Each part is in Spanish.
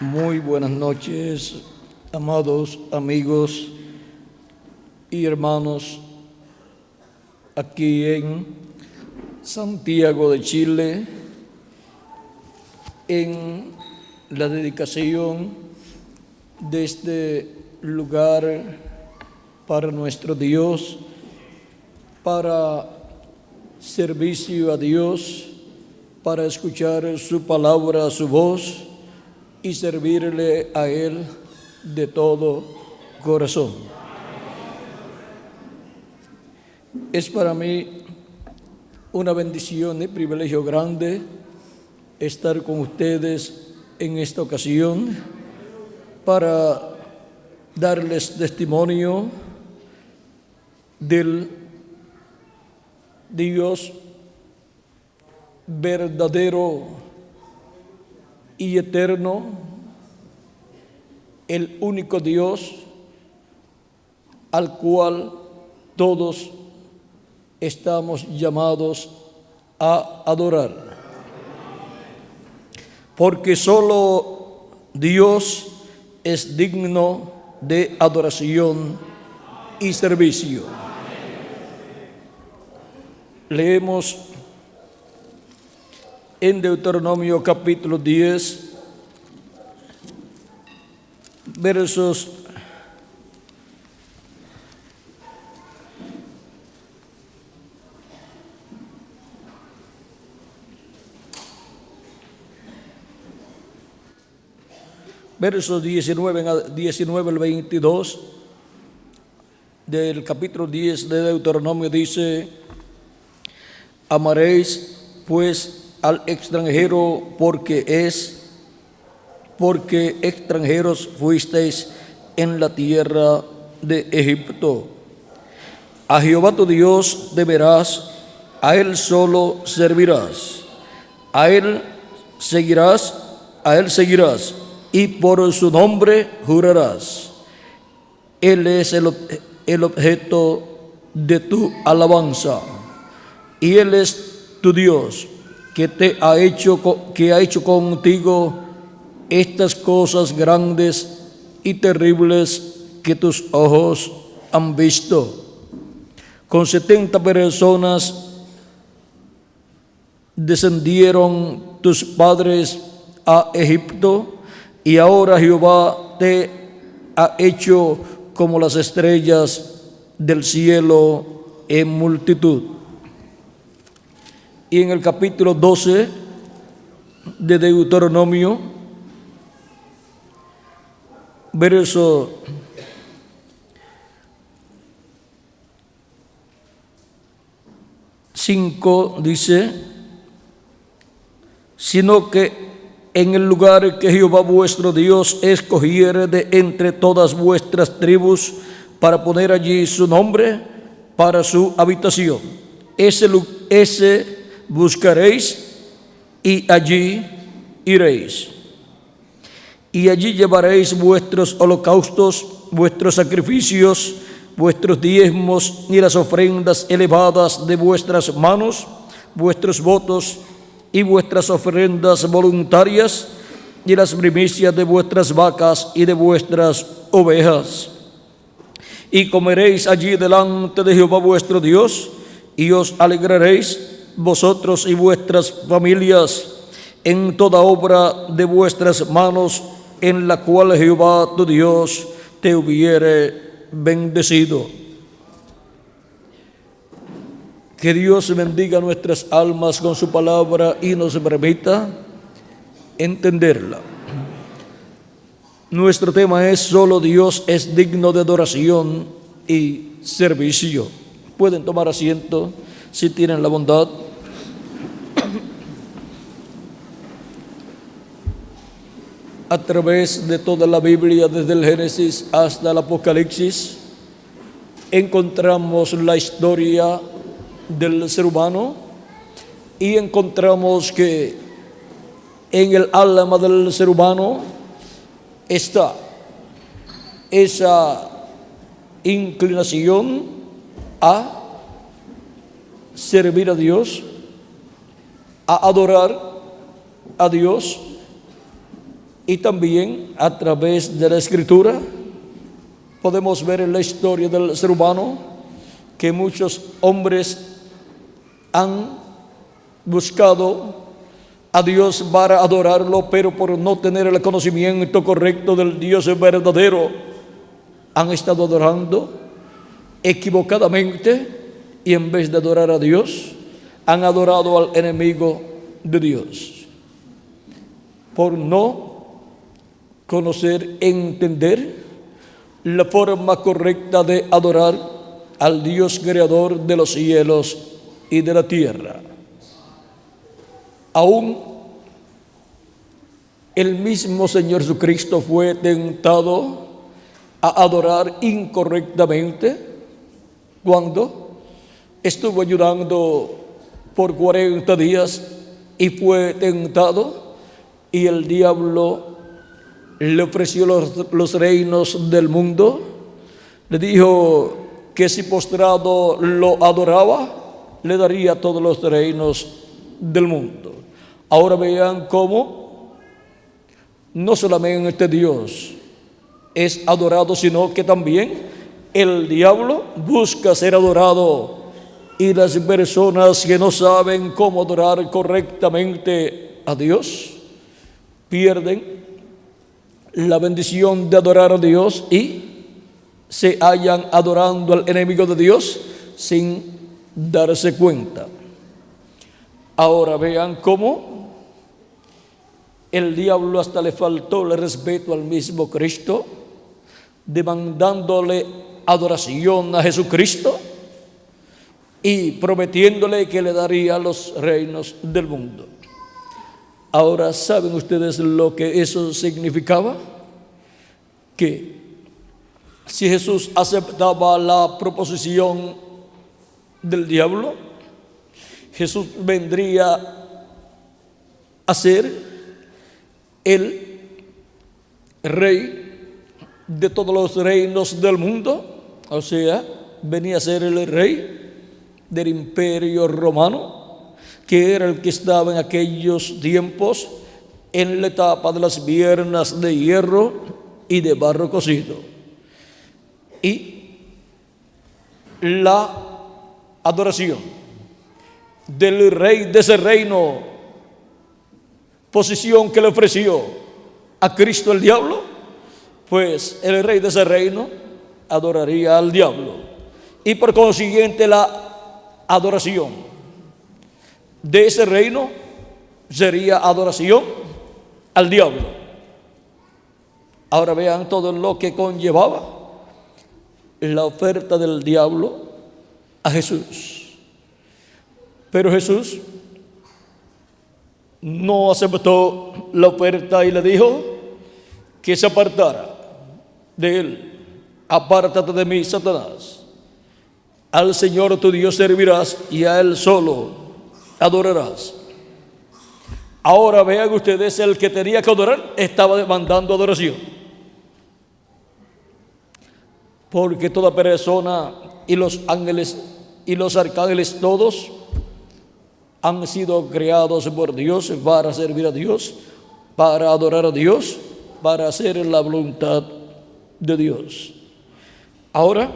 Muy buenas noches, amados amigos y hermanos, aquí en Santiago de Chile, en la dedicación de este lugar para nuestro Dios, para servicio a Dios, para escuchar su palabra, su voz y servirle a Él de todo corazón. Es para mí una bendición y privilegio grande estar con ustedes en esta ocasión para darles testimonio del Dios verdadero y eterno, el único Dios al cual todos estamos llamados a adorar. Porque solo Dios es digno de adoración y servicio. Leemos en Deuteronomio capítulo 10, versos 19 al 22 del capítulo 10 de Deuteronomio dice: amaréis pues al extranjero porque extranjeros fuisteis en la tierra de Egipto. A Jehová tu Dios deberás, a Él solo servirás, a Él seguirás, y por su nombre jurarás. Él es el objeto de tu alabanza, y Él es tu Dios, que ha hecho contigo estas cosas grandes y terribles que tus ojos han visto. Con 70 personas descendieron tus padres a Egipto, y ahora Jehová te ha hecho como las estrellas del cielo en multitud. Y en el capítulo 12 de Deuteronomio, verso 5 dice: sino que en el lugar que Jehová vuestro Dios escogiere de entre todas vuestras tribus para poner allí su nombre para su habitación, ese buscaréis y allí iréis. Y allí llevaréis vuestros holocaustos, vuestros sacrificios, vuestros diezmos y las ofrendas elevadas de vuestras manos, vuestros votos y vuestras ofrendas voluntarias, y las primicias de vuestras vacas y de vuestras ovejas. Y comeréis allí delante de Jehová vuestro Dios, y os alegraréis vosotros y vuestras familias en toda obra de vuestras manos, en la cual Jehová tu Dios te hubiere bendecido. Que Dios bendiga nuestras almas con su palabra y nos permita entenderla. Nuestro tema es: solo Dios es digno de adoración y servicio. Pueden tomar asiento si tienen la bondad. A través de toda la Biblia, desde el Génesis hasta el Apocalipsis, encontramos la historia del ser humano, y encontramos que en el alma del ser humano está esa inclinación a servir a Dios, a adorar a Dios, Y también a través de la Escritura podemos ver en la historia del ser humano que muchos hombres han buscado a Dios para adorarlo, pero por no tener el conocimiento correcto del Dios verdadero, han estado adorando equivocadamente y en vez de adorar a Dios, han adorado al enemigo de Dios. Por no conocer, entender la forma correcta de adorar al Dios creador de los cielos y de la tierra. Aún el mismo Señor Jesucristo fue tentado a adorar incorrectamente cuando estuvo ayudando por 40 días y fue tentado, y el diablo le ofreció los reinos del mundo. Le dijo que si postrado lo adoraba, le daría todos los reinos del mundo. Ahora vean cómo no solamente Dios es adorado, sino que también el diablo busca ser adorado, y las personas que no saben cómo adorar correctamente a Dios pierden la bendición de adorar a Dios y se hallan adorando al enemigo de Dios sin darse cuenta. Ahora vean cómo el diablo hasta le faltó el respeto al mismo Cristo, demandándole adoración a Jesucristo y prometiéndole que le daría los reinos del mundo. Ahora, ¿saben ustedes lo que eso significaba? Que si Jesús aceptaba la proposición del diablo, Jesús vendría a ser el rey de todos los reinos del mundo, o sea, venía a ser el rey del imperio romano, que era el que estaba en aquellos tiempos en la etapa de las piernas de hierro y de barro cocido. Y la adoración del rey de ese reino, posición que le ofreció a Cristo el diablo, pues el rey de ese reino adoraría al diablo, y por consiguiente la adoración de ese reino sería adoración al diablo. Ahora vean todo lo que conllevaba la oferta del diablo a Jesús. Pero Jesús no aceptó la oferta y le dijo que se apartara de él. Apártate de mí, Satanás. Al Señor tu Dios servirás y a Él solo adorarás. Ahora vean ustedes, el que tenía que adorar estaba demandando adoración. Porque toda persona y los ángeles y los arcángeles todos han sido creados por Dios para servir a Dios, para adorar a Dios, para hacer la voluntad de Dios. Ahora,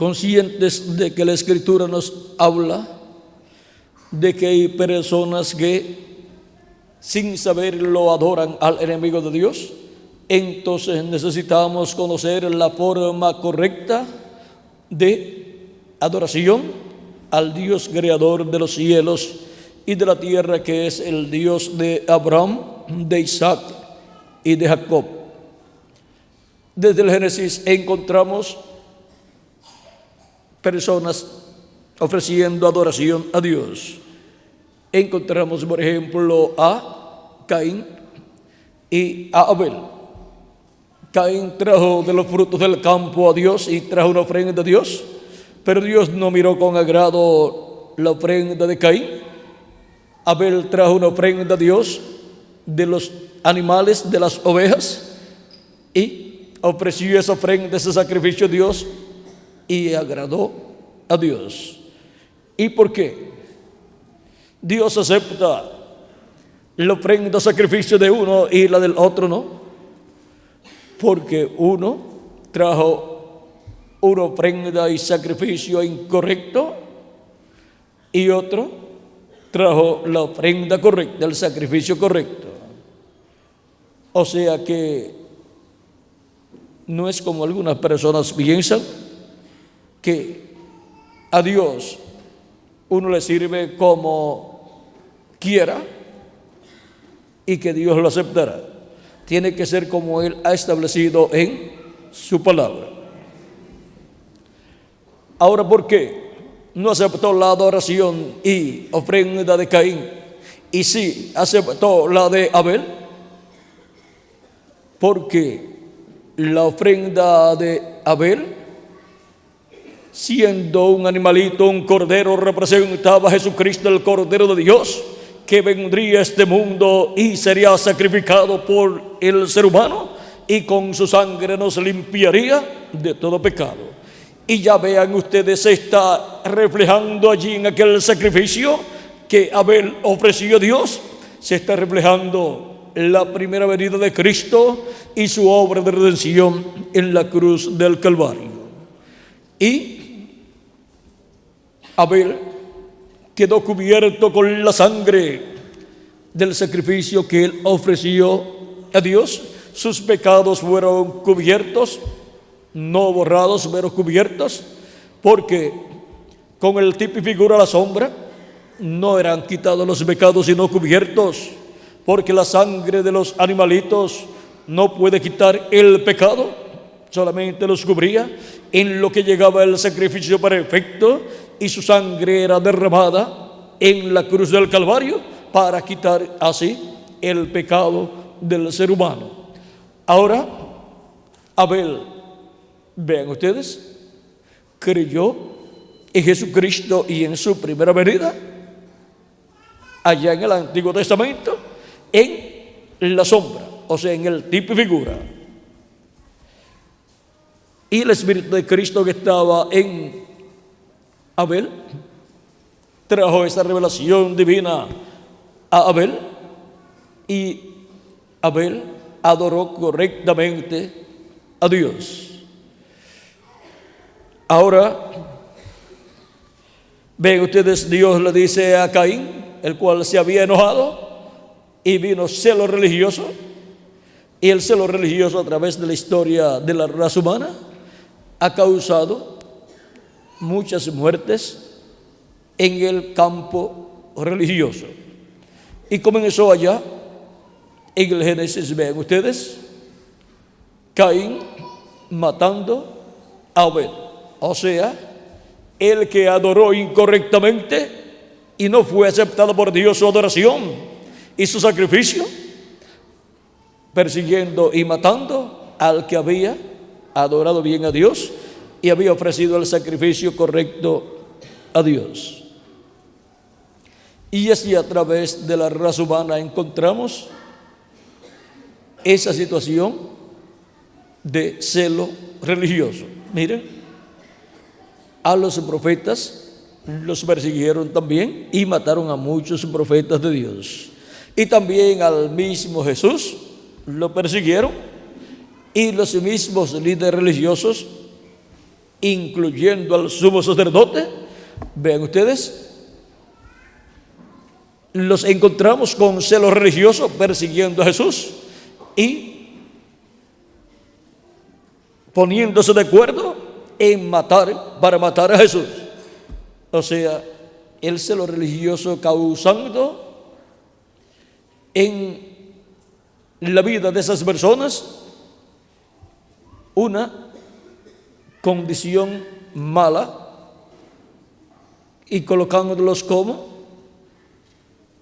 conscientes de que la Escritura nos habla de que hay personas que sin saberlo adoran al enemigo de Dios, entonces necesitamos conocer la forma correcta de adoración al Dios creador de los cielos y de la tierra, que es el Dios de Abraham, de Isaac y de Jacob. Desde el Génesis encontramos personas ofreciendo adoración a Dios. Encontramos, por ejemplo, a Caín y a Abel. Caín trajo de los frutos del campo a Dios y trajo una ofrenda a Dios, pero Dios no miró con agrado la ofrenda de Caín. Abel trajo una ofrenda a Dios de los animales, de las ovejas, y ofreció esa ofrenda, ese sacrificio a Dios, y agradó a Dios. ¿Y por qué? Dios acepta la ofrenda sacrificio de uno y la del otro no, porque uno trajo una ofrenda y sacrificio incorrecto y otro trajo la ofrenda correcta, el sacrificio correcto. O sea que no es como algunas personas piensan, que a Dios uno le sirve como quiera y que Dios lo aceptará. Tiene que ser como Él ha establecido en su palabra. Ahora, ¿por qué no aceptó la adoración y ofrenda de Caín y sí aceptó la de Abel? Porque la ofrenda de Abel, siendo un animalito, un cordero, representaba a Jesucristo, el Cordero de Dios, que vendría a este mundo y sería sacrificado por el ser humano, y con su sangre nos limpiaría de todo pecado. Y ya vean ustedes, se está reflejando allí en aquel sacrificio que Abel ofreció a Dios, se está reflejando la primera venida de Cristo y su obra de redención en la cruz del Calvario. Y Abel quedó cubierto con la sangre del sacrificio que él ofreció a Dios. Sus pecados fueron cubiertos, no borrados, pero cubiertos, porque con el tipo y figura, la sombra, no eran quitados los pecados, sino cubiertos, porque la sangre de los animalitos no puede quitar el pecado, solamente los cubría en lo que llegaba el sacrificio perfecto, y su sangre era derramada en la cruz del Calvario para quitar así el pecado del ser humano. Ahora, Abel, vean ustedes, creyó en Jesucristo y en su primera venida, allá en el Antiguo Testamento, en la sombra, o sea, en el tipo y figura. Y el Espíritu de Cristo que estaba en Abel trajo esa revelación divina a Abel, y Abel adoró correctamente a Dios. Ahora, ven ustedes, Dios le dice a Caín, el cual se había enojado, y vino celo religioso, y el celo religioso, a través de la historia de la raza humana, ha causado muchas muertes en el campo religioso. Y comenzó allá en el Génesis, vean ustedes, Caín matando a Abel, o sea, el que adoró incorrectamente y no fue aceptado por Dios su adoración y su sacrificio, persiguiendo y matando al que había adorado bien a Dios y había ofrecido el sacrificio correcto a Dios. Y así, a través de la raza humana, encontramos esa situación de celo religioso. Miren, a los profetas los persiguieron también y mataron a muchos profetas de Dios. Y también al mismo Jesús lo persiguieron, y los mismos líderes religiosos, incluyendo al sumo sacerdote, vean ustedes, los encontramos con celo religioso persiguiendo a Jesús y poniéndose de acuerdo en matar, para matar a Jesús. O sea, el celo religioso causando en la vida de esas personas una condición mala y colocándolos como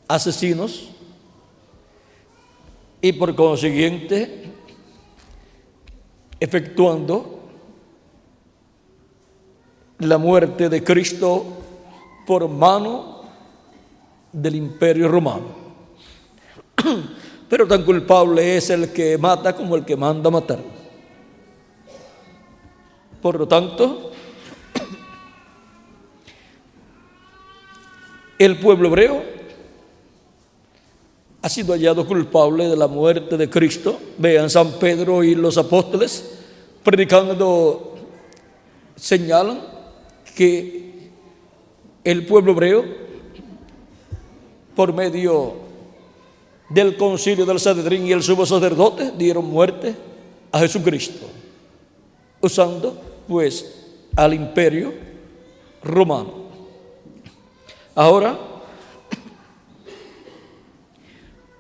asesinos, y por consiguiente efectuando la muerte de Cristo por mano del Imperio Romano. Pero tan culpable es el que mata como el que manda matar. Por lo tanto, el pueblo hebreo ha sido hallado culpable de la muerte de Cristo. Vean, San Pedro y los apóstoles predicando señalan que el pueblo hebreo, por medio del concilio del Sanedrín y el sumo sacerdote, dieron muerte a Jesucristo, usando pues al imperio romano. Ahora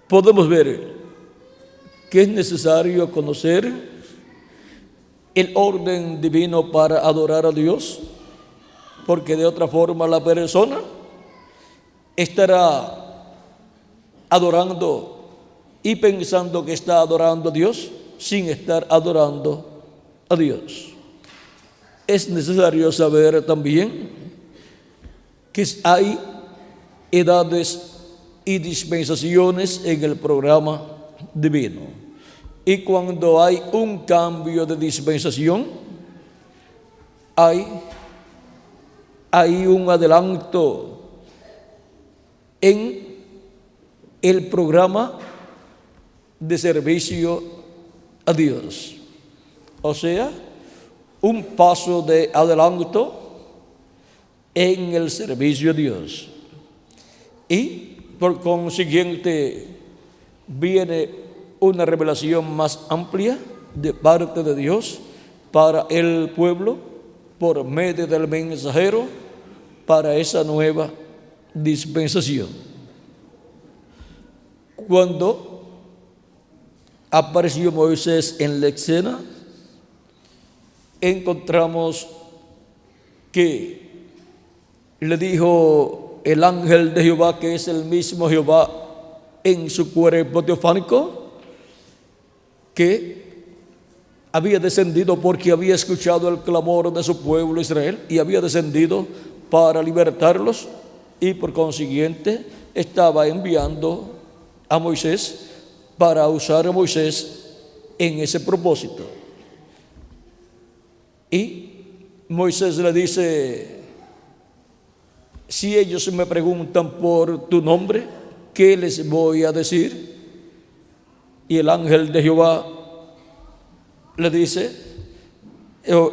podemos ver que es necesario conocer el orden divino para adorar a Dios, porque de otra forma la persona estará adorando y pensando que está adorando a Dios sin estar adorando a Dios. Es necesario saber también que hay edades y dispensaciones en el programa divino. Y cuando hay un cambio de dispensación, hay un adelanto en el programa de servicio a Dios. O sea, un paso de adelanto en el servicio a Dios. Y por consiguiente viene una revelación más amplia de parte de Dios para el pueblo por medio del mensajero para esa nueva dispensación. Cuando apareció Moisés en la escena, encontramos que le dijo el ángel de Jehová, que es el mismo Jehová en su cuerpo teofánico, que había descendido porque había escuchado el clamor de su pueblo Israel y había descendido para libertarlos, y por consiguiente estaba enviando a Moisés para usar a Moisés en ese propósito. Y Moisés le dice: si ellos me preguntan por tu nombre, ¿qué les voy a decir? Y el ángel de Jehová le dice,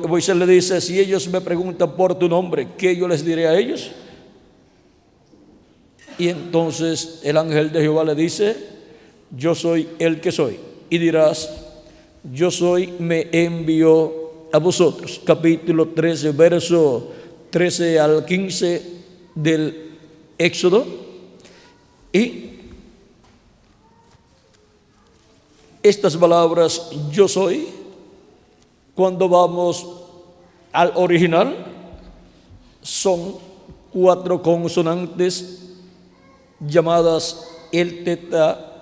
Moisés le dice: si ellos me preguntan por tu nombre, ¿qué yo les diré a ellos? Y entonces el ángel de Jehová le dice: yo soy el que soy. Y dirás: yo soy, me envió a vosotros. Capítulo 13, verso 13 al 15 del Éxodo. Y estas palabras yo soy, cuando vamos al original, son 4 consonantes llamadas el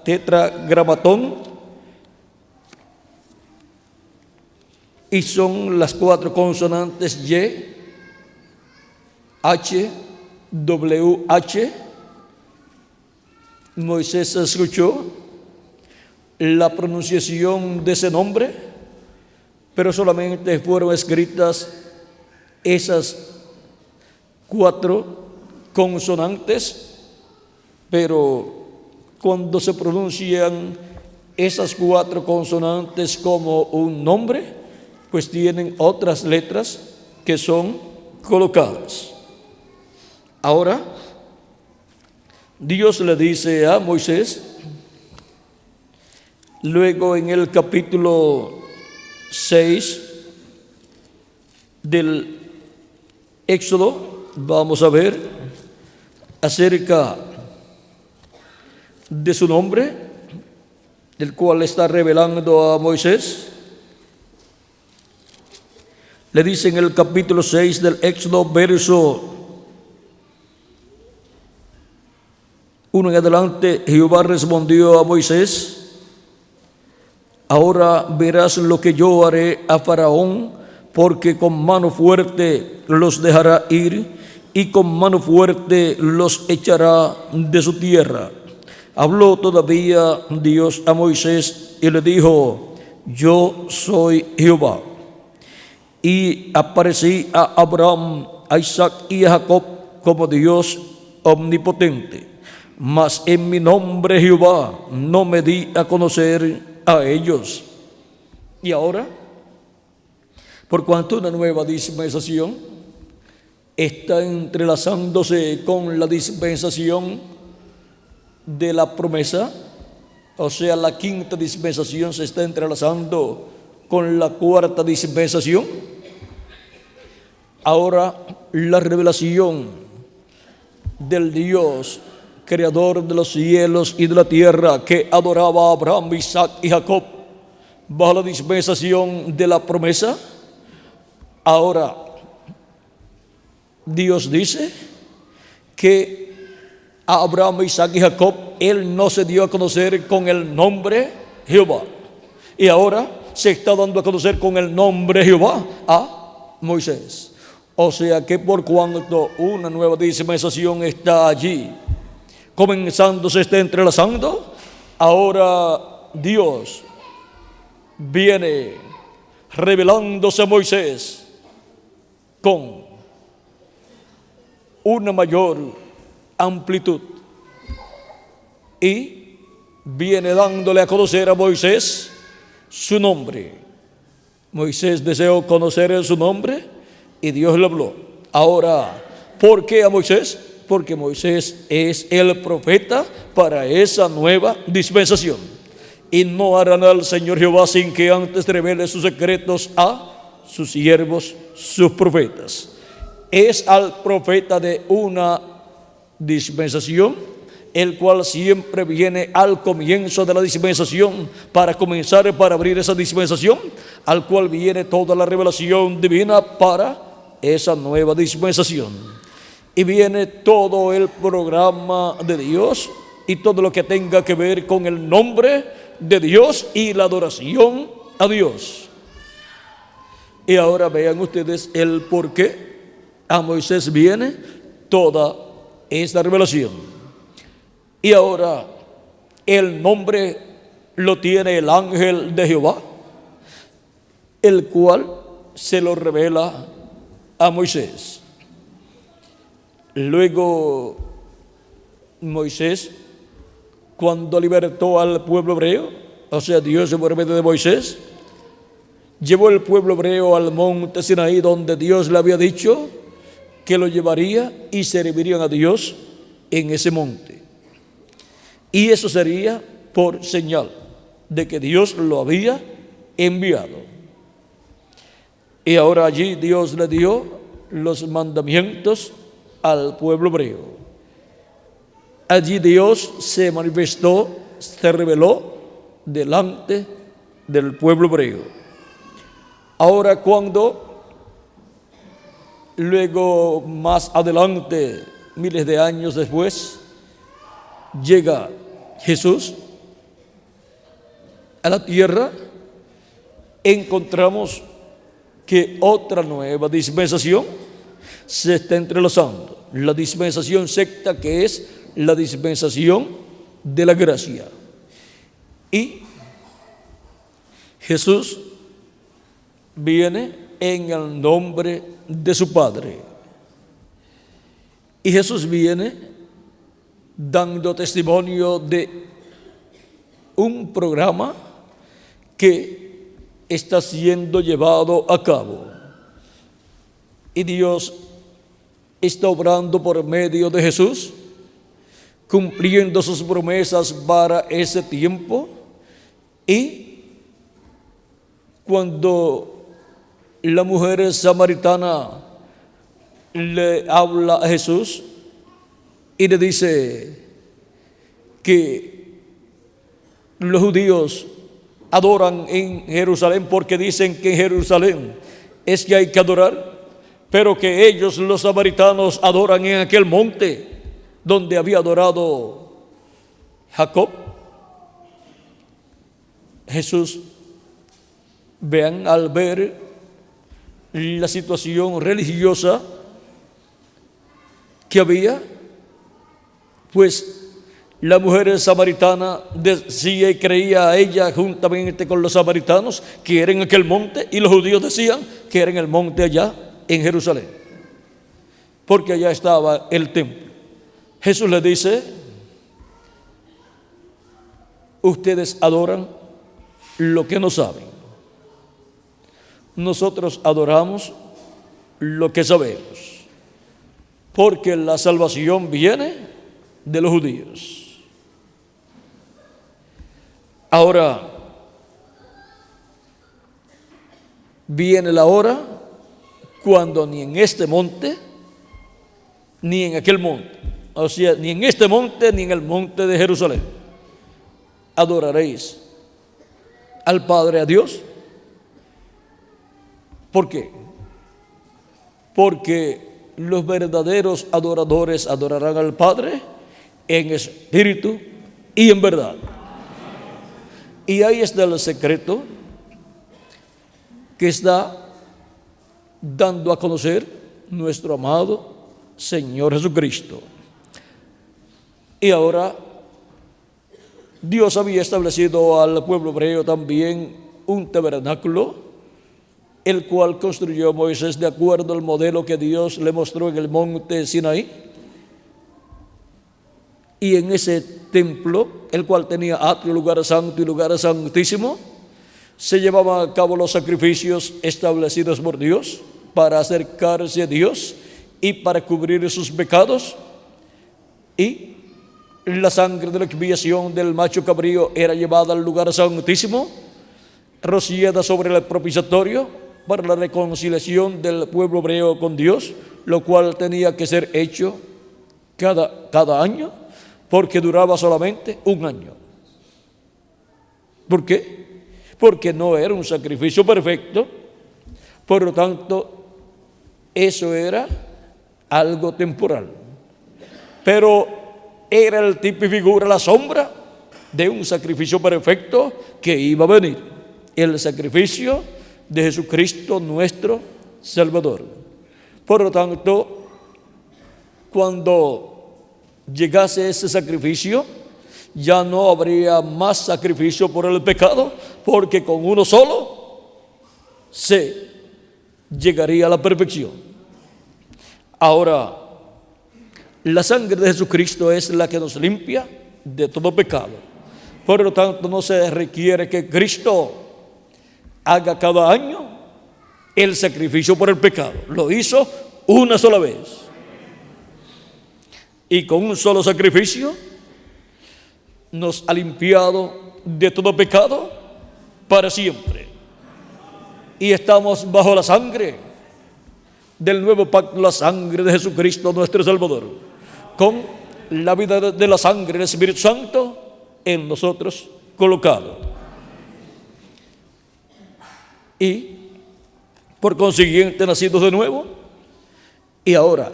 tetragramatón, y son las 4 consonantes Y, H, W, H. Moisés escuchó la pronunciación de ese nombre, pero solamente fueron escritas esas 4 consonantes. Pero cuando se pronuncian esas 4 consonantes como un nombre, pues tienen otras letras que son colocadas. Ahora, Dios le dice a Moisés, luego en el capítulo 6 del Éxodo, vamos a ver acerca de su nombre, el cual está revelando a Moisés. Le dice en el capítulo 6 del Éxodo, verso 1 en adelante: Jehová respondió a Moisés: ahora verás lo que yo haré a Faraón, porque con mano fuerte los dejará ir y con mano fuerte los echará de su tierra. Habló todavía Dios a Moisés y le dijo: yo soy Jehová. Y aparecí a Abraham, a Isaac y a Jacob como Dios omnipotente. mas en mi nombre Jehová no me di a conocer a ellos. Y ahora, por cuanto una nueva dispensación está entrelazándose con la dispensación de la promesa, o sea, la quinta dispensación se está entrelazando con la cuarta dispensación. Ahora la revelación del Dios creador de los cielos y de la tierra, que adoraba a Abraham, Isaac y Jacob bajo la dispensación de la promesa, ahora Dios dice que a Abraham, Isaac y Jacob Él no se dio a conocer con el nombre Jehová, y ahora se está dando a conocer con el nombre Jehová a Moisés. O sea que por cuanto una nueva dispensación está allí, comenzando, se está entrelazando, ahora Dios viene revelándose a Moisés con una mayor amplitud y viene dándole a conocer a Moisés su nombre. Moisés deseó conocer su nombre y Dios le habló. Ahora, ¿por qué a Moisés? Porque Moisés es el profeta para esa nueva dispensación. Y no harán al Señor Jehová sin que antes revele sus secretos a sus siervos, sus profetas. Es al profeta de una dispensación, el cual siempre viene al comienzo de la dispensación para comenzar, para abrir esa dispensación, al cual viene toda la revelación divina para esa nueva dispensación. Y viene todo el programa de Dios y todo lo que tenga que ver con el nombre de Dios y la adoración a Dios. Y ahora vean ustedes el por qué a Moisés viene toda esta revelación. Y ahora el nombre lo tiene el ángel de Jehová, el cual se lo revela a Moisés. Luego Moisés, cuando libertó al pueblo hebreo, o sea, Dios por medio de Moisés, llevó el pueblo hebreo al monte Sinaí, donde Dios le había dicho que lo llevaría y servirían a Dios en ese monte. Y eso sería por señal de que Dios lo había enviado. Y ahora allí Dios le dio los mandamientos al pueblo hebreo. Allí Dios se manifestó, se reveló delante del pueblo hebreo. Ahora cuando luego más adelante, miles de años después, llega Jesús a la tierra, encontramos que otra nueva dispensación se está entrelazando. La dispensación sexta, que es la dispensación de la gracia. Y Jesús viene en el nombre de su Padre. Y Jesús viene dando testimonio de un programa que está siendo llevado a cabo. Y Dios está obrando por medio de Jesús, cumpliendo sus promesas para ese tiempo. Y cuando la mujer samaritana le habla a Jesús y le dice que los judíos adoran en Jerusalén porque dicen que en Jerusalén es que hay que adorar, pero que ellos, los samaritanos, adoran en aquel monte donde había adorado Jacob. Jesús, vean, al ver la situación religiosa que había, pues la mujer samaritana decía y creía a ella juntamente con los samaritanos que era en aquel monte, y los judíos decían que era en el monte allá en Jerusalén, porque allá estaba el templo. Jesús le dice ustedes adoran lo que no saben. Nosotros adoramos lo que sabemos, porque la salvación viene de los judíos. Ahora, viene la hora cuando ni en este monte, ni en aquel monte, o sea, ni en este monte, ni en el monte de Jerusalén, adoraréis al Padre, a Dios. ¿Por qué? Porque los verdaderos adoradores adorarán al Padre en espíritu y en verdad. Y ahí está el secreto que está dando a conocer nuestro amado Señor Jesucristo. Y ahora Dios había establecido al pueblo hebreo también un tabernáculo, el cual construyó Moisés de acuerdo al modelo que Dios le mostró en el monte Sinaí. Y en ese templo, el cual tenía atrio, lugar santo y lugar santísimo, se llevaban a cabo los sacrificios establecidos por Dios para acercarse a Dios y para cubrir sus pecados. Y la sangre de la expiación del macho cabrío era llevada al lugar santísimo, rociada sobre el propiciatorio para la reconciliación del pueblo hebreo con Dios, lo cual tenía que ser hecho cada año, porque duraba solamente un año. ¿Por qué? Porque no era un sacrificio perfecto, por lo tanto, eso era algo temporal. Pero era el tipo y figura, la sombra de un sacrificio perfecto que iba a venir, el sacrificio de Jesucristo nuestro Salvador. Por lo tanto, cuando llegase ese sacrificio, ya no habría más sacrificio por el pecado, porque con uno solo se llegaría a la perfección. Ahora, la sangre de Jesucristo es la que nos limpia de todo pecado. Por lo tanto, no se requiere que Cristo haga cada año el sacrificio por el pecado. Lo hizo una sola vez. Y con un solo sacrificio nos ha limpiado de todo pecado para siempre. Y estamos bajo la sangre del nuevo pacto, la sangre de Jesucristo nuestro Salvador, con la vida de la sangre del Espíritu Santo en nosotros colocado. Y por consiguiente nacidos de nuevo. Y ahora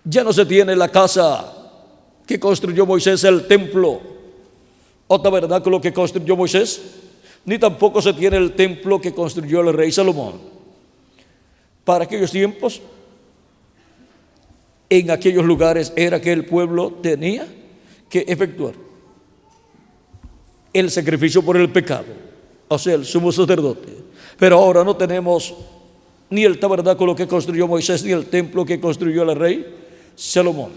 ya no se tiene la casa que construyó Moisés, el templo o tabernáculo que construyó Moisés, ni tampoco se tiene el templo que construyó el rey Salomón. Para aquellos tiempos, en aquellos lugares era que el pueblo tenía que efectuar el sacrificio por el pecado, o sea, el sumo sacerdote. Pero ahora no tenemos ni el tabernáculo que construyó Moisés, ni el templo que construyó el rey Salomón.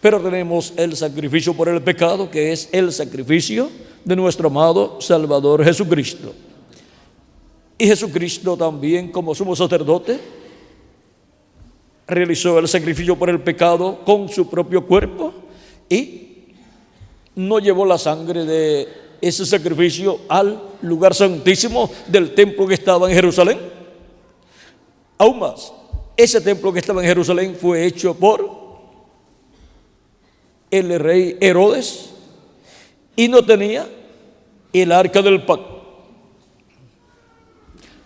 Pero tenemos el sacrificio por el pecado, que es el sacrificio de nuestro amado Salvador Jesucristo. Y Jesucristo también, como sumo sacerdote, realizó el sacrificio por el pecado con su propio cuerpo y no llevó la sangre de ese sacrificio al lugar santísimo del templo que estaba en Jerusalén. Aún más, ese templo que estaba en Jerusalén fue hecho por el rey Herodes y no tenía el arca del pacto.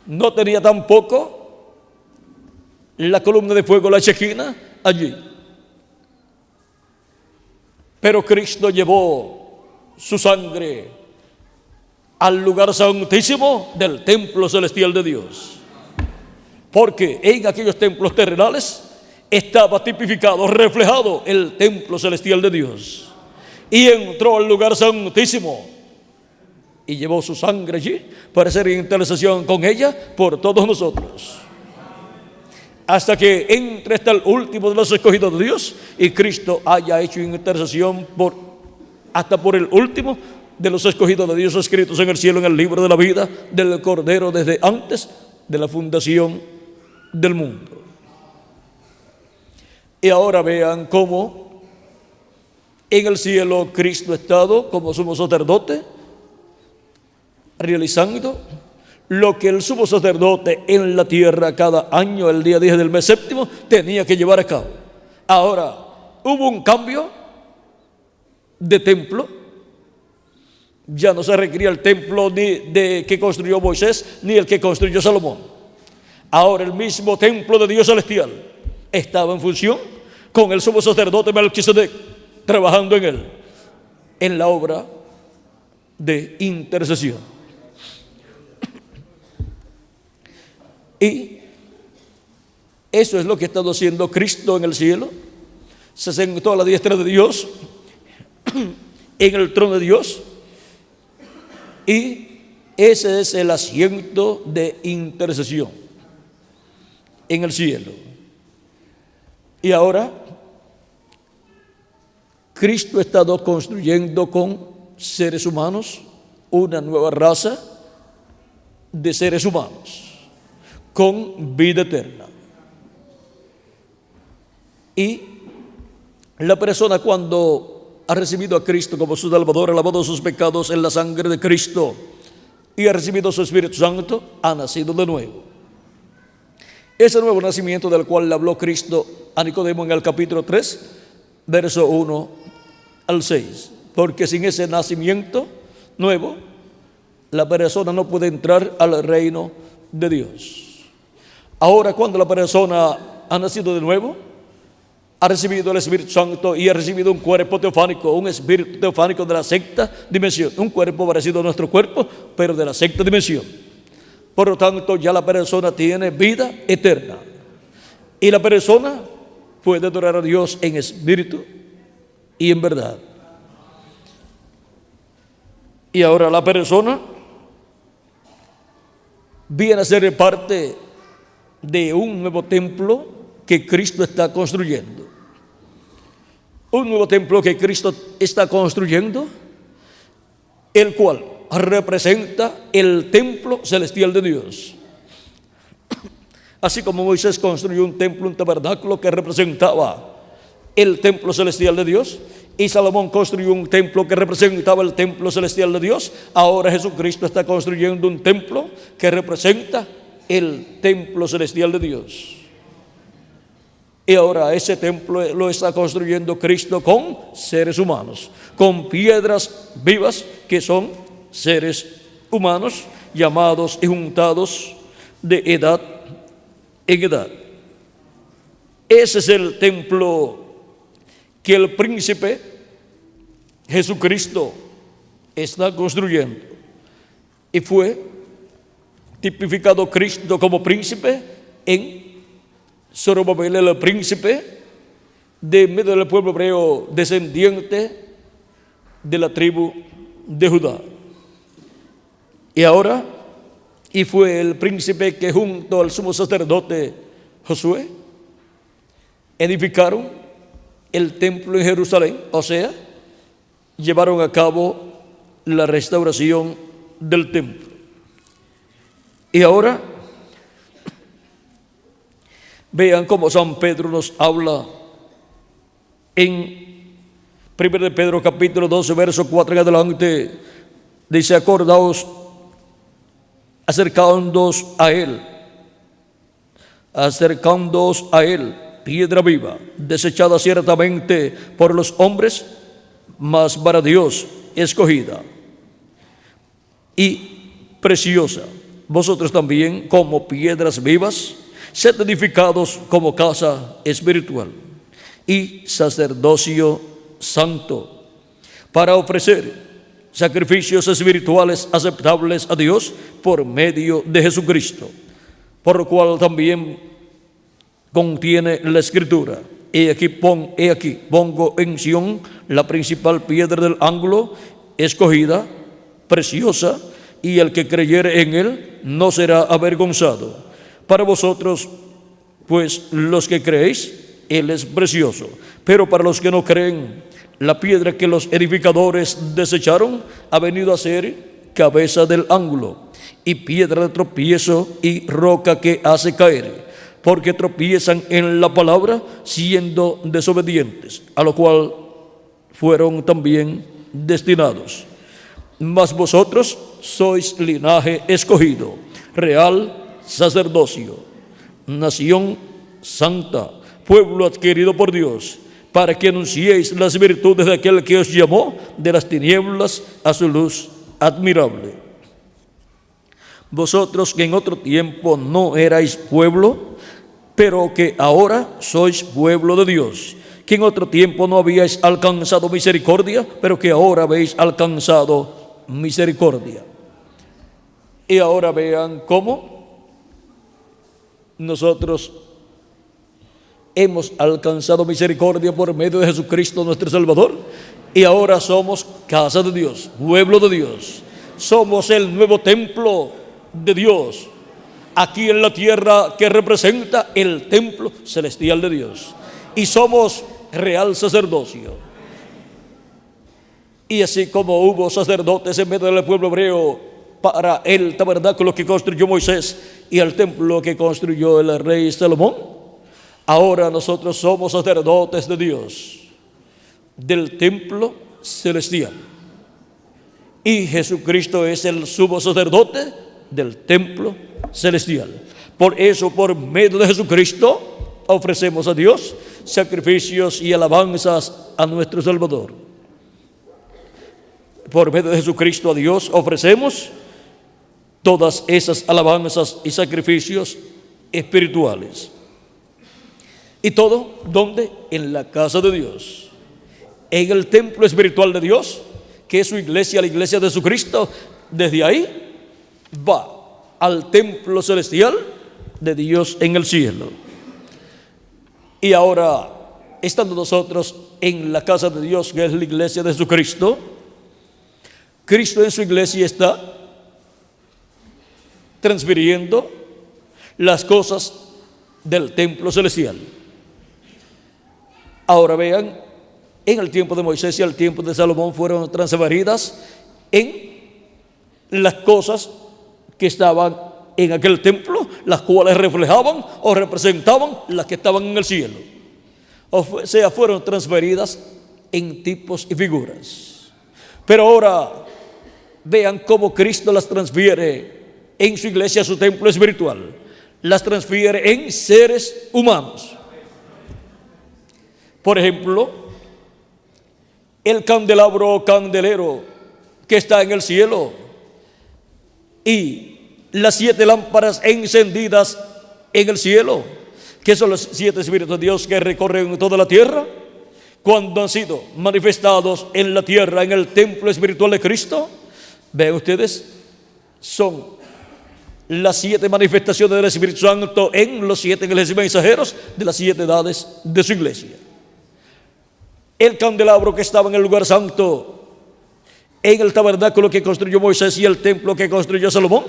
No tenía tampoco la columna de fuego, la Shekinah, allí. Pero Cristo llevó su sangre al lugar santísimo del templo celestial de Dios. Porque en aquellos templos terrenales estaba tipificado, reflejado el templo celestial de Dios. Y entró al lugar santísimo y llevó su sangre allí para hacer intercesión con ella por todos nosotros. Hasta que entre hasta el último de los escogidos de Dios y Cristo haya hecho intercesión por hasta por el último de los escogidos de Dios escritos en el cielo, en el libro de la vida del Cordero desde antes de la fundación del mundo. Y ahora vean cómo en el cielo Cristo ha estado como sumo sacerdote, realizando lo que el sumo sacerdote en la tierra cada año, el día 10 del mes séptimo, tenía que llevar a cabo. Ahora, hubo un cambio de templo. Ya no se requería el templo ni de que construyó Moisés, ni el que construyó Salomón. Ahora el mismo templo de Dios celestial estaba en función con el sumo sacerdote Melquisedec, trabajando en él, en la obra de intercesión. Y eso es lo que ha estado haciendo Cristo en el cielo. Se sentó a la diestra de Dios, en el trono de Dios, y ese es el asiento de intercesión en el cielo. Y ahora Cristo ha estado construyendo con seres humanos una nueva raza de seres humanos con vida eterna. Y la persona, cuando ha recibido a Cristo como su Salvador, ha lavado sus pecados en la sangre de Cristo y ha recibido su Espíritu Santo, ha nacido de nuevo. Ese nuevo nacimiento del cual le habló Cristo a Nicodemo en el capítulo 3, verso 1 al 6. Porque sin ese nacimiento nuevo, la persona no puede entrar al reino de Dios. Ahora, cuando la persona ha nacido de nuevo, ha recibido el Espíritu Santo y ha recibido un cuerpo teofánico, un espíritu teofánico de la sexta dimensión, un cuerpo parecido a nuestro cuerpo, pero de la sexta dimensión. Por lo tanto, ya la persona tiene vida eterna. Y la persona puede adorar a Dios en espíritu y en verdad. Y ahora la persona viene a ser parte de un nuevo templo que Cristo está construyendo. Un nuevo templo que Cristo está construyendo, el cual representa el templo celestial de Dios. Así como Moisés construyó un templo, un tabernáculo que representaba el templo celestial de Dios, y Salomón construyó un templo que representaba el templo celestial de Dios, ahora Jesucristo está construyendo un templo que representa el templo celestial de Dios. Y ahora ese templo lo está construyendo Cristo con seres humanos, con piedras vivas que son seres humanos llamados y juntados de edad en edad. Ese es el templo que el príncipe Jesucristo está construyendo. Y fue tipificado Cristo como príncipe en Zorobabel, el príncipe de medio del pueblo hebreo, descendiente de la tribu de Judá. Y ahora, y fue el príncipe que junto al sumo sacerdote Josué edificaron el templo en Jerusalén, o sea, llevaron a cabo la restauración del templo. Y ahora vean cómo San Pedro nos habla en 1 de Pedro capítulo 12, verso 4 en adelante. Dice: acordaos, acercándoos a él, piedra viva, desechada ciertamente por los hombres, mas para Dios escogida y preciosa. Vosotros también, como piedras vivas, sed edificados como casa espiritual y sacerdocio santo, para ofrecer sacrificios espirituales aceptables a Dios por medio de Jesucristo, por lo cual también contiene la Escritura: he aquí pongo en Sión la principal piedra del ángulo, escogida, preciosa, y el que creyere en él no será avergonzado. Para vosotros, pues, los que creéis, él es precioso, pero para los que no creen, La piedra que los edificadores desecharon ha venido a ser cabeza del ángulo, y piedra de tropiezo y roca que hace caer, porque tropiezan en la palabra siendo desobedientes, a lo cual fueron también destinados. Mas vosotros sois linaje escogido, real sacerdocio, nación santa, pueblo adquirido por Dios, para que anunciéis las virtudes de aquel que os llamó de las tinieblas a su luz admirable. Vosotros que en otro tiempo no erais pueblo, pero que ahora sois pueblo de Dios, que en otro tiempo no habíais alcanzado misericordia, pero que ahora habéis alcanzado misericordia. Y ahora vean cómo nosotros hemos alcanzado misericordia por medio de Jesucristo nuestro Salvador, y ahora somos casa de Dios, pueblo de Dios. Somos el nuevo templo de Dios aquí en la tierra, que representa el templo celestial de Dios, y somos real sacerdocio. Y así como hubo sacerdotes en medio del pueblo hebreo para el tabernáculo que construyó Moisés y el templo que construyó el rey Salomón, ahora nosotros somos sacerdotes de Dios, del templo celestial, y Jesucristo es el sumo sacerdote del templo celestial. Por eso, por medio de Jesucristo, ofrecemos a Dios sacrificios y alabanzas a nuestro Salvador. Por medio de Jesucristo a Dios ofrecemos todas esas alabanzas y sacrificios espirituales. Y todo, ¿dónde? En la casa de Dios, en el templo espiritual de Dios, que es su iglesia, la iglesia de Jesucristo. Desde ahí va al templo celestial de Dios en el cielo. Y ahora, estando nosotros en la casa de Dios, que es la iglesia de Jesucristo, Cristo en su iglesia está transfiriendo las cosas del templo celestial. Ahora vean, en el tiempo de Moisés y el tiempo de Salomón fueron transferidas en las cosas que estaban en aquel templo, las cuales reflejaban o representaban las que estaban en el cielo. O sea, fueron transferidas en tipos y figuras. Pero ahora vean cómo Cristo las transfiere en su iglesia, su templo espiritual. Las transfiere en seres humanos. Por ejemplo, el candelabro o candelero que está en el cielo, y las 7 lámparas encendidas en el cielo, que son los 7 espíritus de Dios que recorren toda la tierra, cuando han sido manifestados en la tierra, en el templo espiritual de Cristo. Vean ustedes, son las 7 manifestaciones del Espíritu Santo en los 7 ángeles mensajeros de las 7 edades de su iglesia. El candelabro que estaba en el lugar santo, en el tabernáculo que construyó Moisés y el templo que construyó Salomón,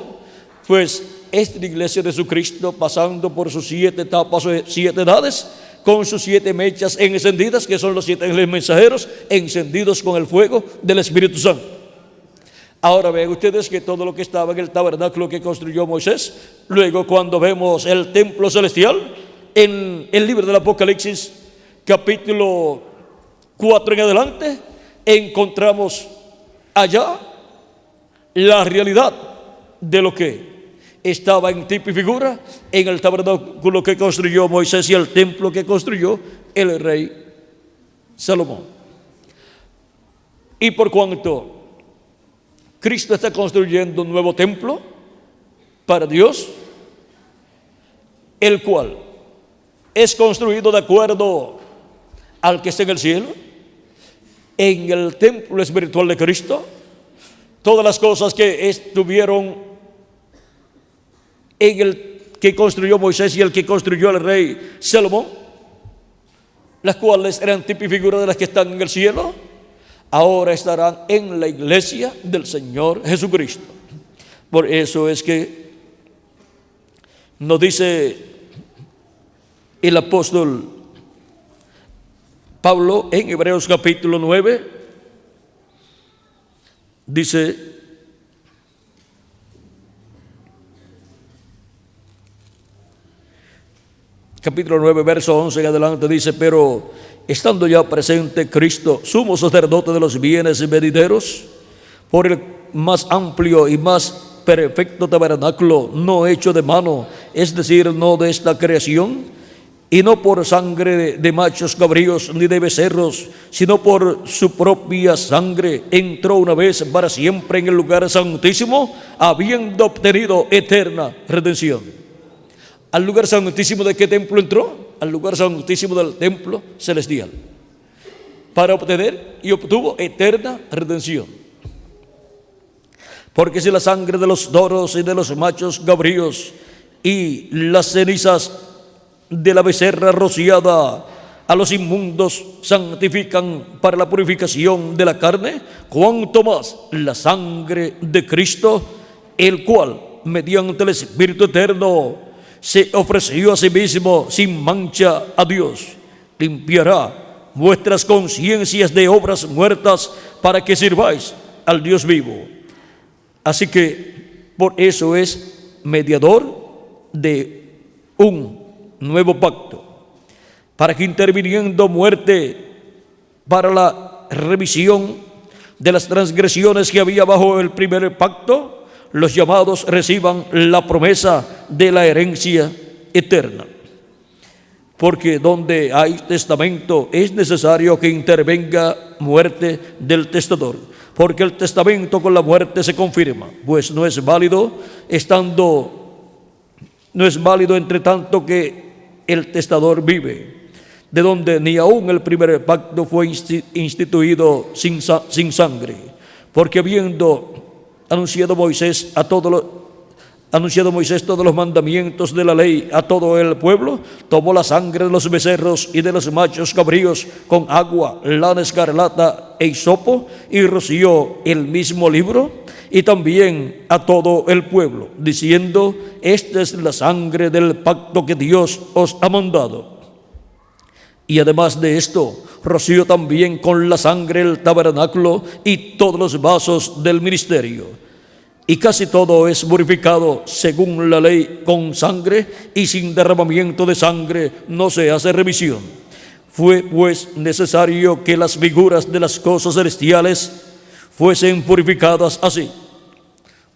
pues esta iglesia de Jesucristo, pasando por sus 7 etapas o 7 edades, con sus 7 mechas encendidas, que son los 7 ángeles mensajeros encendidos con el fuego del Espíritu Santo. Ahora vean ustedes que todo lo que estaba en el tabernáculo que construyó Moisés, luego cuando vemos el templo celestial, en el libro del Apocalipsis, capítulo 4 en adelante, encontramos allá la realidad de lo que estaba en tipo y figura en el tabernáculo que construyó Moisés y el templo que construyó el rey Salomón. Y por cuanto Cristo está construyendo un nuevo templo para Dios, el cual es construido de acuerdo al que está en el cielo, en el templo espiritual de Cristo, todas las cosas que estuvieron en el que construyó Moisés y el que construyó el rey Salomón, las cuales eran tipo y figura de las que están en el cielo, ahora estarán en la iglesia del Señor Jesucristo. Por eso es que nos dice el apóstol Pablo en Hebreos capítulo 9 dice: capítulo 9, verso 11 en adelante, dice: pero estando ya presente Cristo, sumo sacerdote de los bienes venideros, por el más amplio y más perfecto tabernáculo, no hecho de mano, es decir, no de esta creación, y no por sangre de machos cabríos ni de becerros, sino por su propia sangre, entró una vez para siempre en el lugar santísimo, habiendo obtenido eterna redención. ¿Al lugar santísimo de qué templo entró? Al lugar santísimo del templo celestial, para obtener y obtuvo eterna redención. Porque si la sangre de los toros y de los machos cabríos y las cenizas de la becerra rociada a los inmundos santifican para la purificación de la carne, cuanto más la sangre de Cristo, el cual mediante el Espíritu eterno se ofreció a sí mismo sin mancha a Dios, limpiará vuestras conciencias de obras muertas para que sirváis al Dios vivo. Así que por eso es mediador de un nuevo pacto, para que interviniendo muerte para la remisión de las transgresiones que había bajo el primer pacto, los llamados reciban la promesa de la herencia eterna. Porque donde hay testamento es necesario que intervenga muerte del testador, porque el testamento con la muerte se confirma, pues no es válido entre tanto que el testador vive, de donde ni aún el primer pacto fue instituido sin sangre, porque habiendo anunciado Moisés todos los mandamientos de la ley a todo el pueblo, tomó la sangre de los becerros y de los machos cabríos con agua, lana escarlata e hisopo, y roció el mismo libro y también a todo el pueblo, diciendo: esta es la sangre del pacto que Dios os ha mandado. Y además de esto, roció también con la sangre el tabernáculo y todos los vasos del ministerio. Y casi todo es purificado según la ley con sangre, y sin derramamiento de sangre no se hace remisión. Fue pues necesario que las figuras de las cosas celestiales fuesen purificadas así.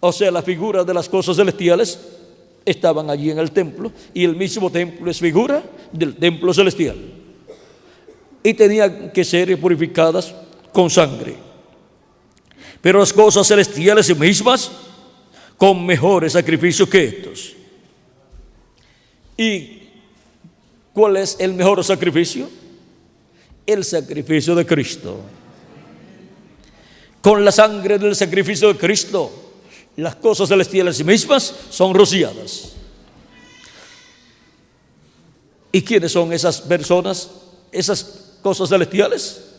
O sea, las figuras de las cosas celestiales estaban allí en el templo, y el mismo templo es figura del templo celestial, y tenían que ser purificadas con sangre. Pero las cosas celestiales mismas con mejores sacrificios que estos. ¿Y cuál es el mejor sacrificio? El sacrificio de Cristo. Con la sangre del sacrificio de Cristo, las cosas celestiales mismas son rociadas. ¿Y quiénes son esas personas, esas cosas celestiales?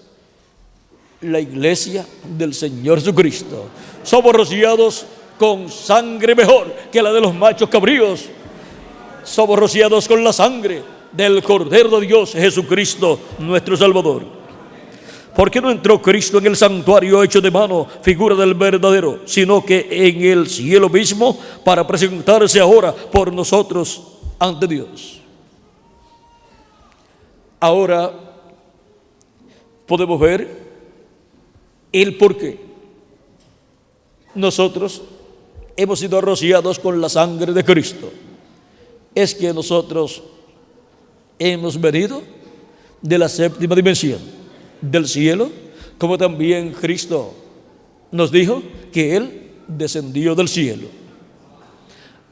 La iglesia del Señor Jesucristo. Somos rociados con sangre mejor que la de los machos cabríos. Somos rociados con la sangre del Cordero de Dios, Jesucristo, nuestro Salvador. ¿Por qué no entró Cristo en el santuario hecho de mano, figura del verdadero, sino que en el cielo mismo, para presentarse ahora por nosotros ante Dios? Ahora podemos ver el por qué nosotros hemos sido rociados con la sangre de Cristo. Es que nosotros hemos venido de la séptima dimensión, del cielo, como también Cristo nos dijo que Él descendió del cielo.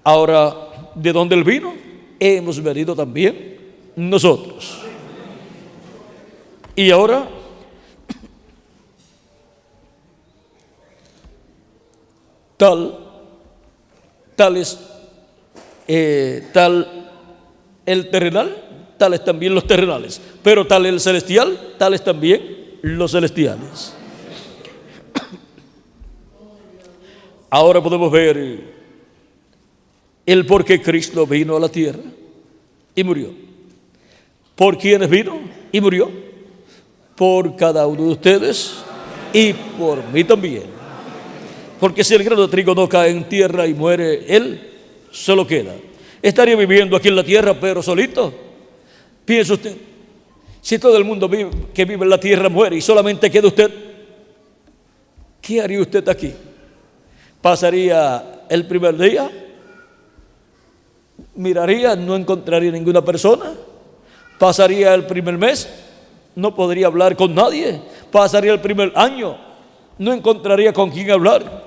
Ahora, ¿de dónde Él vino? Hemos venido también nosotros. Y ahora, tal es el terrenal, tales también los terrenales, pero tal el celestial, tales también los celestiales. Ahora podemos ver el por qué Cristo vino a la tierra y murió. ¿Por quiénes vino y murió? por cada uno de ustedes y por mí también. Porque si el grano de trigo no cae en tierra y muere, él solo queda. ¿Estaría viviendo aquí en la tierra pero solito? Piense usted, si todo el mundo que vive en la tierra muere y solamente queda usted, ¿qué haría usted aquí? ¿Pasaría el primer día? ¿Miraría? ¿No encontraría ninguna persona? ¿Pasaría el primer mes? No podría hablar con nadie. ¿Pasaría el primer año? No encontraría con quién hablar,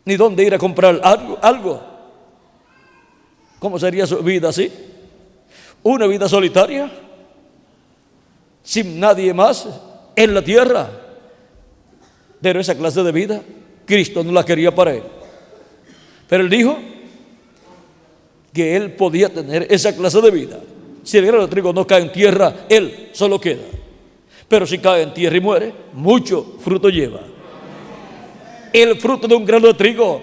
ni dónde ir a comprar algo. ¿Cómo sería su vida así? Una vida solitaria, sin nadie más en la tierra. Pero esa clase de vida Cristo no la quería para él. Pero él dijo que él podía tener esa clase de vida. Si el grano de trigo no cae en tierra, él solo queda. Pero si cae en tierra y muere, mucho fruto lleva. El fruto de un grano de trigo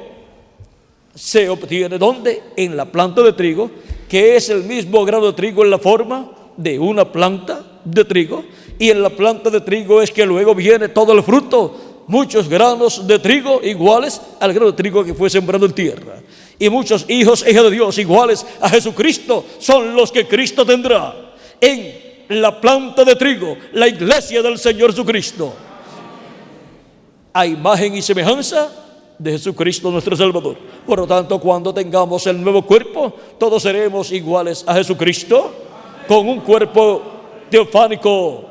se obtiene ¿dónde? En la planta de trigo, que es el mismo grano de trigo en la forma de una planta de trigo. Y en la planta de trigo es que luego viene todo el fruto, muchos granos de trigo iguales al grano de trigo que fue sembrado en tierra. Y muchos hijos e hijas de Dios iguales a Jesucristo son los que Cristo tendrá en la planta de trigo, la iglesia del Señor Jesucristo, a imagen y semejanza de Jesucristo nuestro Salvador. Por lo tanto, cuando tengamos el nuevo cuerpo, todos seremos iguales a Jesucristo, con un cuerpo teofánico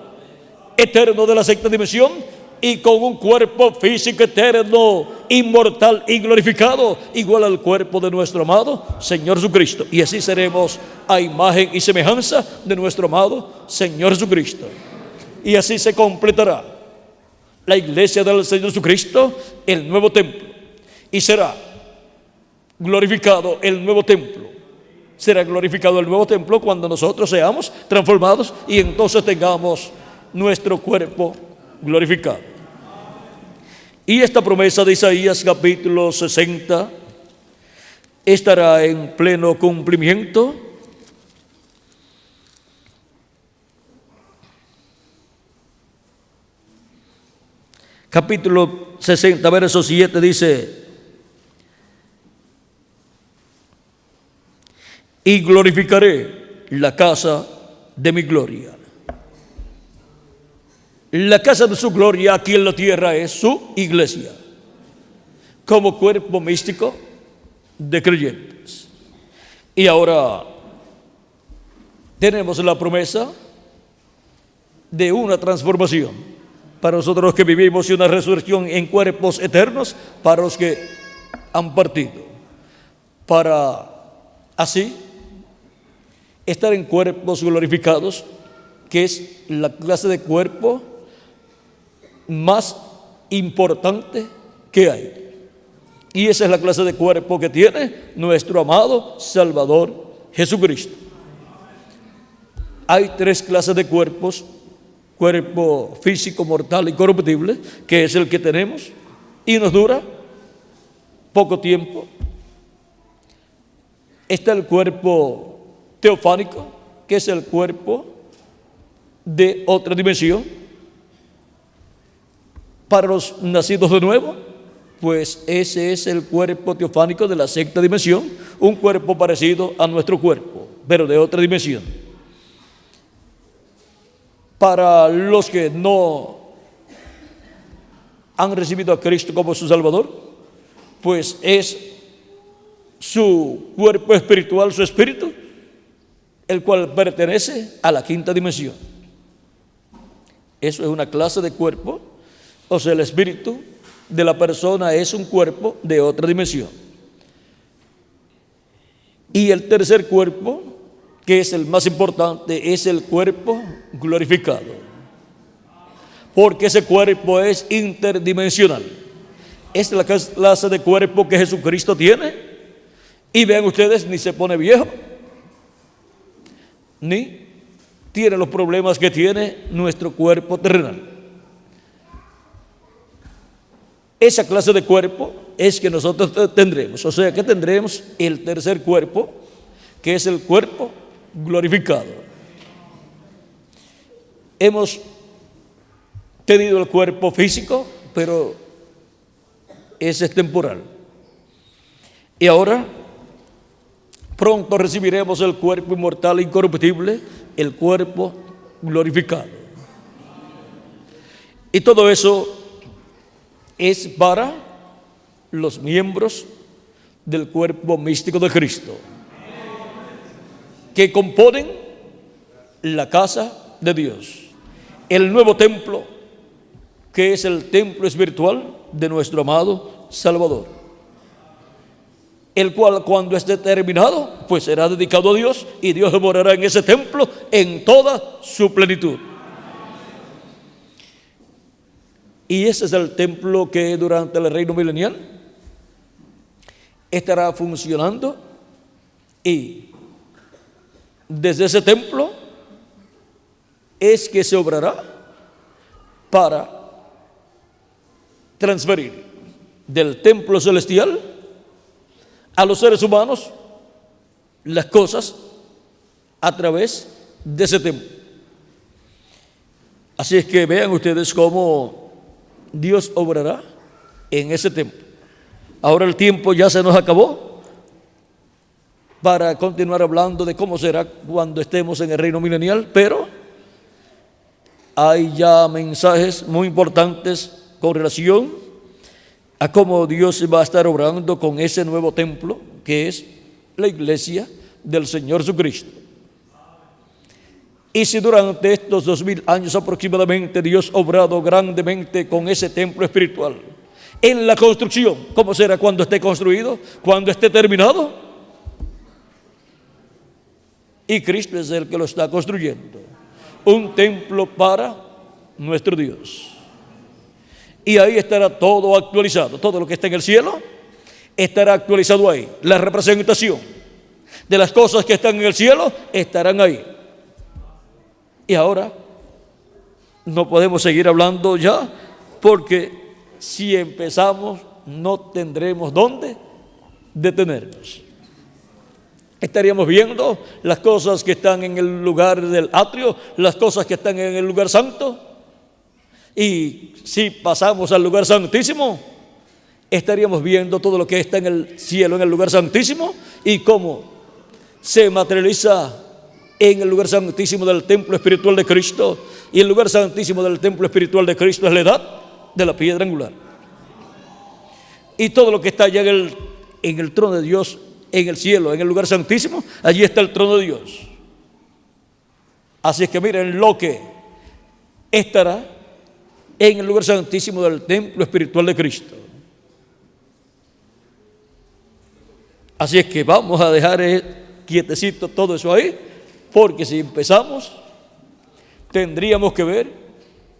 eterno de la sexta dimensión, y con un cuerpo físico eterno, inmortal y glorificado, igual al cuerpo de nuestro amado Señor Jesucristo. Y así seremos a imagen y semejanza de nuestro amado Señor Jesucristo. Y así se completará la iglesia del Señor Jesucristo, el nuevo templo. Y será glorificado el nuevo templo. Será glorificado el nuevo templo cuando nosotros seamos transformados y entonces tengamos nuestro cuerpo glorificado. Y esta promesa de Isaías capítulo 60 estará en pleno cumplimiento capítulo 60 verso 7 dice: y glorificaré la casa de mi gloria. La casa de su gloria aquí en la tierra es su iglesia, como cuerpo místico de creyentes. Y ahora tenemos la promesa de una transformación para nosotros los que vivimos y una resurrección en cuerpos eternos para los que han partido, para así estar en cuerpos glorificados, que es la clase de cuerpo más importante que hay. Y esa es la clase de cuerpo que tiene nuestro amado Salvador Jesucristo. Hay tres clases de cuerpos: cuerpo físico, mortal y corruptible, que es el que tenemos y nos dura poco tiempo. Está el cuerpo teofánico, que es el cuerpo de otra dimensión. Para los nacidos de nuevo, pues ese es el cuerpo teofánico de la sexta dimensión, un cuerpo parecido a nuestro cuerpo, pero de otra dimensión. Para los que no han recibido a Cristo como su Salvador, pues es su cuerpo espiritual, su espíritu, el cual pertenece a la quinta dimensión. Eso es una clase de cuerpo. O sea, el espíritu de la persona es un cuerpo de otra dimensión. Y el tercer cuerpo, que es el más importante, es el cuerpo glorificado, porque ese cuerpo es interdimensional. Es la clase de cuerpo que Jesucristo tiene. Y vean ustedes, ni se pone viejo, ni tiene los problemas que tiene nuestro cuerpo terrenal. Esa clase de cuerpo es que nosotros tendremos. O sea que tendremos el tercer cuerpo, que es el cuerpo glorificado. Hemos tenido el cuerpo físico, pero ese es temporal. Y ahora, pronto recibiremos el cuerpo inmortal e incorruptible, el cuerpo glorificado. Y todo eso es para los miembros del cuerpo místico de Cristo, que componen la casa de Dios, el nuevo templo, que es el templo espiritual de nuestro amado Salvador, el cual, cuando esté terminado, pues será dedicado a Dios, y Dios morará en ese templo en toda su plenitud. Y ese es el templo que durante el reino milenial estará funcionando, y desde ese templo es que se obrará para transferir del templo celestial a los seres humanos las cosas a través de ese templo. Así es que vean ustedes cómo Dios obrará en ese templo. Ahora el tiempo ya se nos acabó para continuar hablando de cómo será cuando estemos en el reino milenial, pero hay ya mensajes muy importantes con relación a cómo Dios va a estar obrando con ese nuevo templo que es la iglesia del Señor Jesucristo. Y si durante estos 2000 años aproximadamente Dios ha obrado grandemente con ese templo espiritual en la construcción, ¿cómo será cuando esté construido? Cuando esté terminado. Y Cristo es el que lo está construyendo, un templo para nuestro Dios. Y ahí estará todo actualizado, todo lo que está en el cielo estará actualizado ahí. La representación de las cosas que están en el cielo estarán ahí. Y ahora no podemos seguir hablando ya, porque si empezamos no tendremos dónde detenernos. Estaríamos viendo las cosas que están en el lugar del atrio, las cosas que están en el lugar santo. Y si pasamos al lugar santísimo, estaríamos viendo todo lo que está en el cielo, en el lugar santísimo, y cómo se materializa en el lugar santísimo del templo espiritual de Cristo. Y el lugar santísimo del templo espiritual de Cristo es la edad de la piedra angular. Y todo lo que está allá en el trono de Dios, en el cielo, en el lugar santísimo, allí está el trono de Dios. Así es que miren lo que estará en el lugar santísimo del templo espiritual de Cristo. Así es que vamos a dejar quietecito todo eso ahí, porque si empezamos tendríamos que ver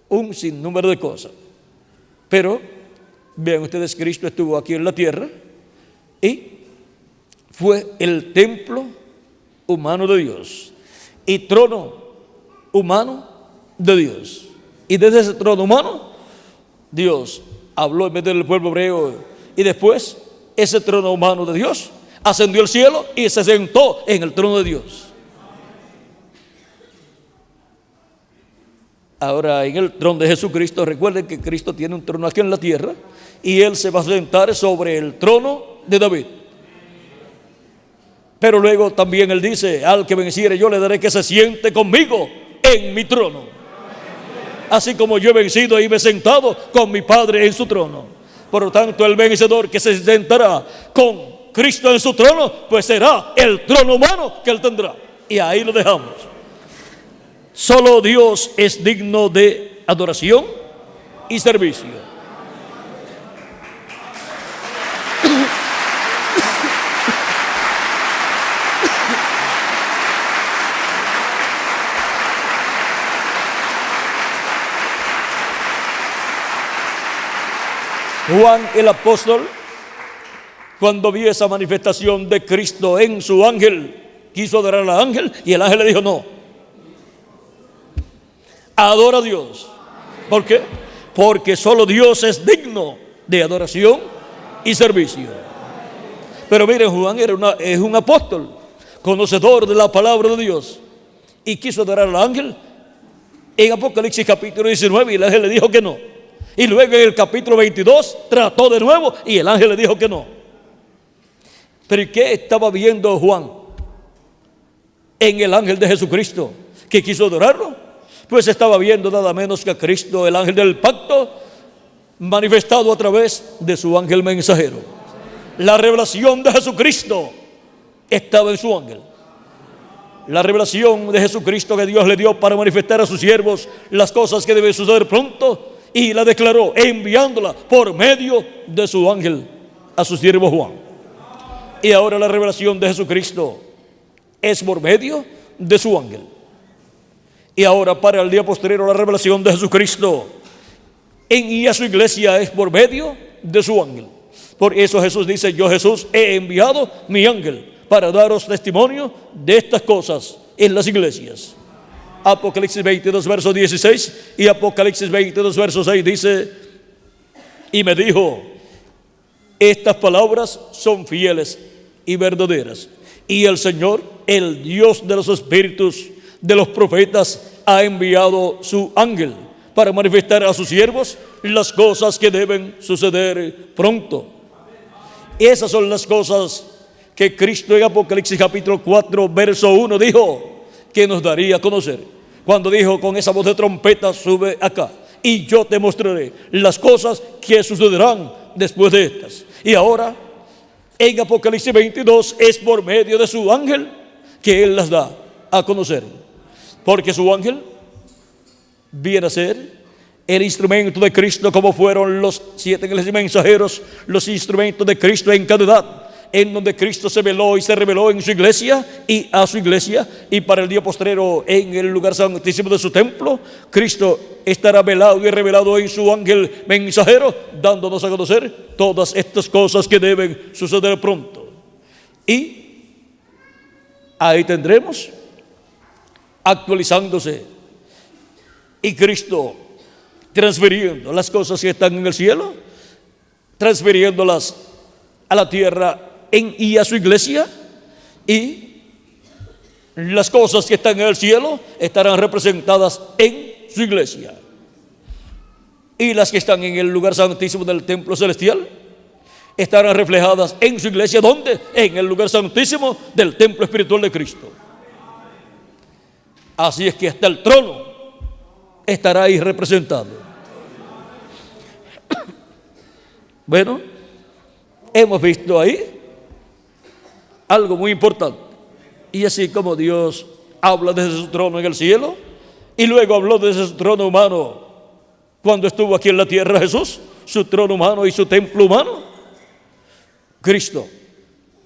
un sinnúmero de cosas. Pero vean ustedes, Cristo estuvo aquí en la tierra y fue el templo humano de Dios y trono humano de Dios. Y desde ese trono humano, Dios habló en medio del pueblo hebreo, y después ese trono humano de Dios ascendió al cielo y se sentó en el trono de Dios. Ahora, en el trono de Jesucristo, recuerden que Cristo tiene un trono aquí en la tierra, y Él se va a sentar sobre el trono de David. Pero luego también Él dice: al que venciere yo le daré que se siente conmigo en mi trono, así como yo he vencido y me he sentado con mi Padre en su trono. Por lo tanto, el vencedor que se sentará con Cristo en su trono, pues será el trono humano que Él tendrá. Y ahí lo dejamos. Solo Dios es digno de adoración y servicio. Juan el apóstol, cuando vio esa manifestación de Cristo en su ángel, quiso adorar al ángel, y el ángel le dijo: no, adora a Dios. ¿Por qué? Porque solo Dios es digno de adoración y servicio. Pero miren, Juan es un apóstol, conocedor de la palabra de Dios, y quiso adorar al ángel. en Apocalipsis capítulo 19 y el ángel le dijo que no. Y luego en el capítulo 22 trató de nuevo y el ángel le dijo que no. Pero ¿y qué estaba viendo Juan en el ángel de Jesucristo que quiso adorarlo? Pues estaba viendo nada menos que a Cristo, el ángel del pacto, manifestado a través de su ángel mensajero. La revelación de Jesucristo estaba en su ángel. La revelación de Jesucristo que Dios le dio para manifestar a sus siervos las cosas que deben suceder pronto, y la declaró enviándola por medio de su ángel a su siervo Juan. Y ahora la revelación de Jesucristo es por medio de su ángel. Y ahora para el día posterior la revelación de Jesucristo y a su iglesia es por medio de su ángel. Por eso Jesús dice: yo, Jesús, he enviado mi ángel para daros testimonio de estas cosas en las iglesias. Apocalipsis 22 verso 16 y Apocalipsis 22 verso 6 dice: y me dijo, estas palabras son fieles y verdaderas, y el Señor, el Dios de los espíritus de los profetas, ha enviado su ángel para manifestar a sus siervos las cosas que deben suceder pronto. Esas son las cosas que Cristo en Apocalipsis capítulo 4 verso 1 dijo que nos daría a conocer, cuando dijo con esa voz de trompeta: sube acá y yo te mostraré las cosas que sucederán después de estas. Y ahora en Apocalipsis 22 es por medio de su ángel que Él las da a conocer, porque su ángel viene a ser el instrumento de Cristo, como fueron los 7 ángeles mensajeros, los instrumentos de Cristo en cada edad, en donde Cristo se veló y se reveló en su iglesia y a su iglesia. Y para el día postrero, en el lugar santísimo de su templo, Cristo estará velado y revelado en su ángel mensajero, dándonos a conocer todas estas cosas que deben suceder pronto. Y ahí tendremos actualizándose y Cristo transfiriendo las cosas que están en el cielo, transfiriéndolas a la tierra y a su iglesia, y las cosas que están en el cielo estarán representadas en su iglesia, y las que están en el lugar santísimo del templo celestial estarán reflejadas en su iglesia. ¿Dónde? En el lugar santísimo del templo espiritual de Cristo. Así es que hasta el trono estará ahí representado. Bueno, hemos visto ahí algo muy importante. Y así como Dios habla desde su trono en el cielo, y luego habló desde su trono humano cuando estuvo aquí en la tierra Jesús, su trono humano y su templo humano, Cristo,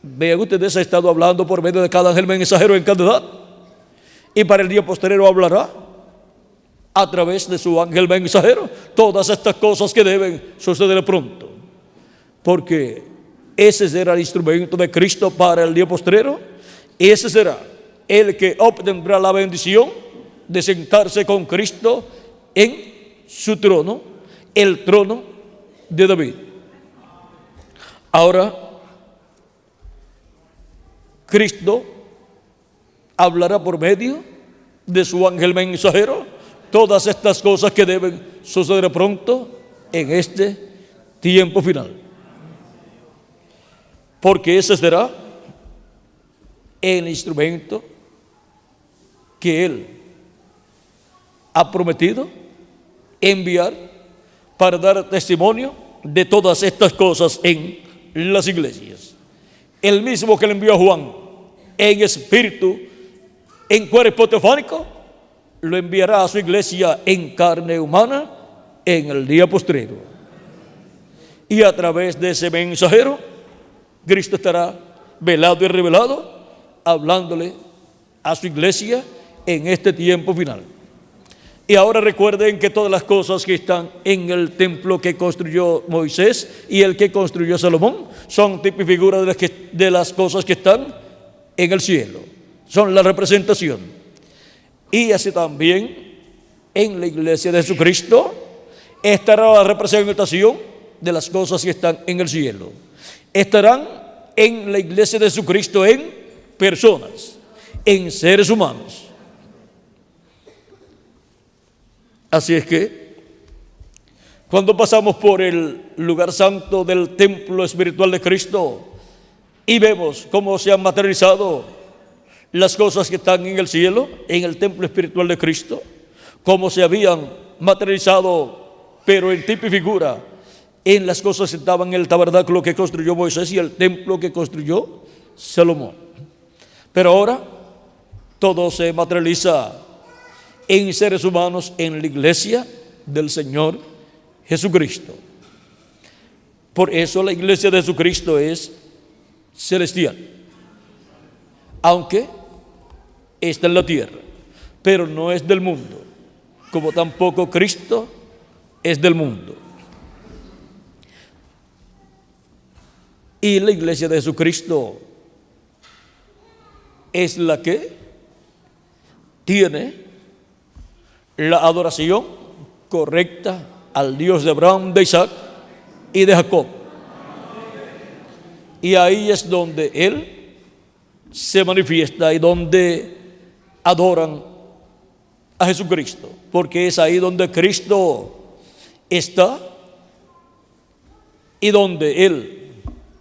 vean ustedes, ha estado hablando por medio de cada ángel mensajero en cada edad, y para el día posterior hablará a través de su ángel mensajero todas estas cosas que deben suceder pronto, porque ese será el instrumento de Cristo para el día postrero. Ese será el que obtendrá la bendición de sentarse con Cristo en su trono, el trono de David. Ahora, Cristo hablará por medio de su ángel mensajero todas estas cosas que deben suceder pronto en este tiempo final, porque ese será el instrumento que Él ha prometido enviar para dar testimonio de todas estas cosas en las iglesias. El mismo que le envió a Juan en espíritu, en cuerpo teofánico, lo enviará a su iglesia en carne humana en el día postrero. Y a través de ese mensajero, Cristo estará velado y revelado, hablándole a su iglesia en este tiempo final. Y ahora recuerden que todas las cosas que están en el templo que construyó Moisés y el que construyó Salomón son tipo y figura de las cosas que están en el cielo. Son la representación. Y así también en la iglesia de Jesucristo estará la representación de las cosas que están en el cielo. Estarán en la iglesia de Jesucristo en personas, en seres humanos. Así es que cuando pasamos por el lugar santo del templo espiritual de Cristo y vemos cómo se han materializado las cosas que están en el cielo, en el templo espiritual de Cristo, cómo se habían materializado, pero en tipo y figura, en las cosas que estaban en el tabernáculo que construyó Moisés y el templo que construyó Salomón. Pero ahora todo se materializa en seres humanos, en la iglesia del Señor Jesucristo. Por eso la iglesia de Jesucristo es celestial, aunque está en la tierra, pero no es del mundo, como tampoco Cristo es del mundo. Y la iglesia de Jesucristo es la que tiene la adoración correcta al Dios de Abraham, de Isaac y de Jacob. Y ahí es donde Él se manifiesta y donde adoran a Jesucristo, porque es ahí donde Cristo está y donde Él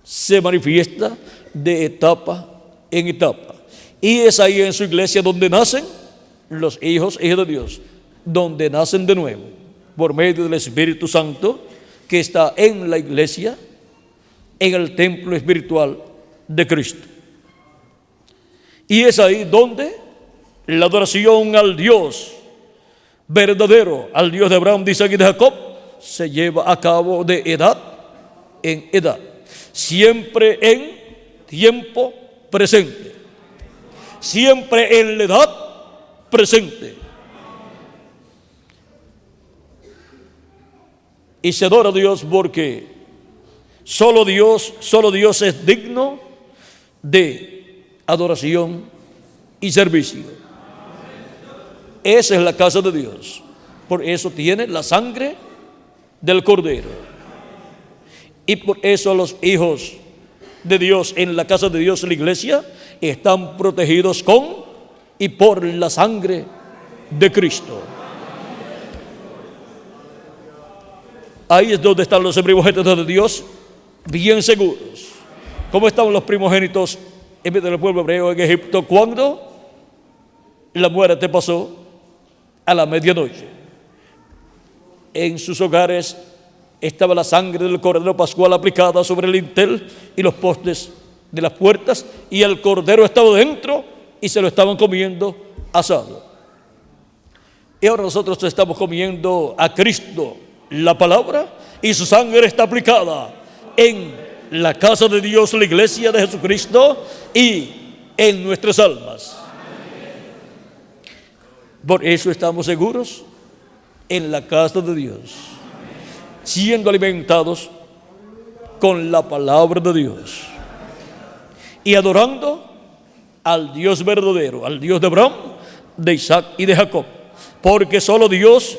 se manifiesta de etapa en etapa. Y es ahí en su iglesia donde nacen los hijos de Dios, donde nacen de nuevo por medio del Espíritu Santo que está en la iglesia, en el templo espiritual de Cristo. Y es ahí donde la adoración al Dios verdadero, al Dios de Abraham, de Isaac y de Jacob, se lleva a cabo de edad en edad, siempre en tiempo presente, siempre en la edad presente. Y se adora a Dios porque solo Dios es digno de adoración y servicio. Esa es la casa de Dios. Por eso tiene la sangre del Cordero. Y por eso los hijos de Dios en la casa de Dios, en la iglesia, están protegidos con y por la sangre de Cristo. Ahí es donde están los primogénitos de Dios, bien seguros. ¿Cómo estaban los primogénitos en medio del pueblo hebreo en Egipto cuando la muerte pasó a la medianoche? En sus hogares estaba la sangre del cordero pascual aplicada sobre el lintel y los postes de las puertas, y el cordero estaba dentro y se lo estaban comiendo asado. Y ahora nosotros estamos comiendo a Cristo, la palabra, y su sangre está aplicada en la casa de Dios, la iglesia de Jesucristo, y en nuestras almas. Por eso estamos seguros en la casa de Dios, siendo alimentados con la palabra de Dios y adorando al Dios verdadero, al Dios de Abraham, de Isaac y de Jacob, porque solo Dios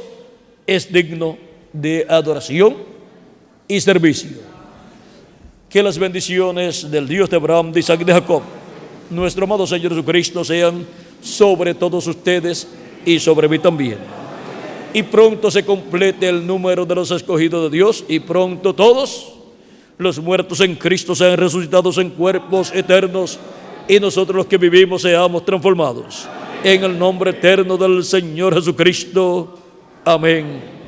es digno de adoración y servicio. Que las bendiciones del Dios de Abraham, de Isaac y de Jacob, nuestro amado Señor Jesucristo, sean sobre todos ustedes y sobre mí también. Y pronto se complete el número de los escogidos de Dios, y pronto todos los muertos en Cristo sean resucitados en cuerpos eternos, y nosotros los que vivimos seamos transformados. En el nombre eterno del Señor Jesucristo. Amén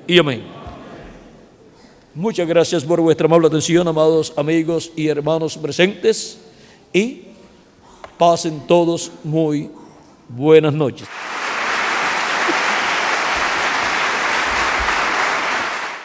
y amén. Muchas gracias por vuestra amable atención, amados amigos y hermanos presentes, y pasen todos muy buenas noches.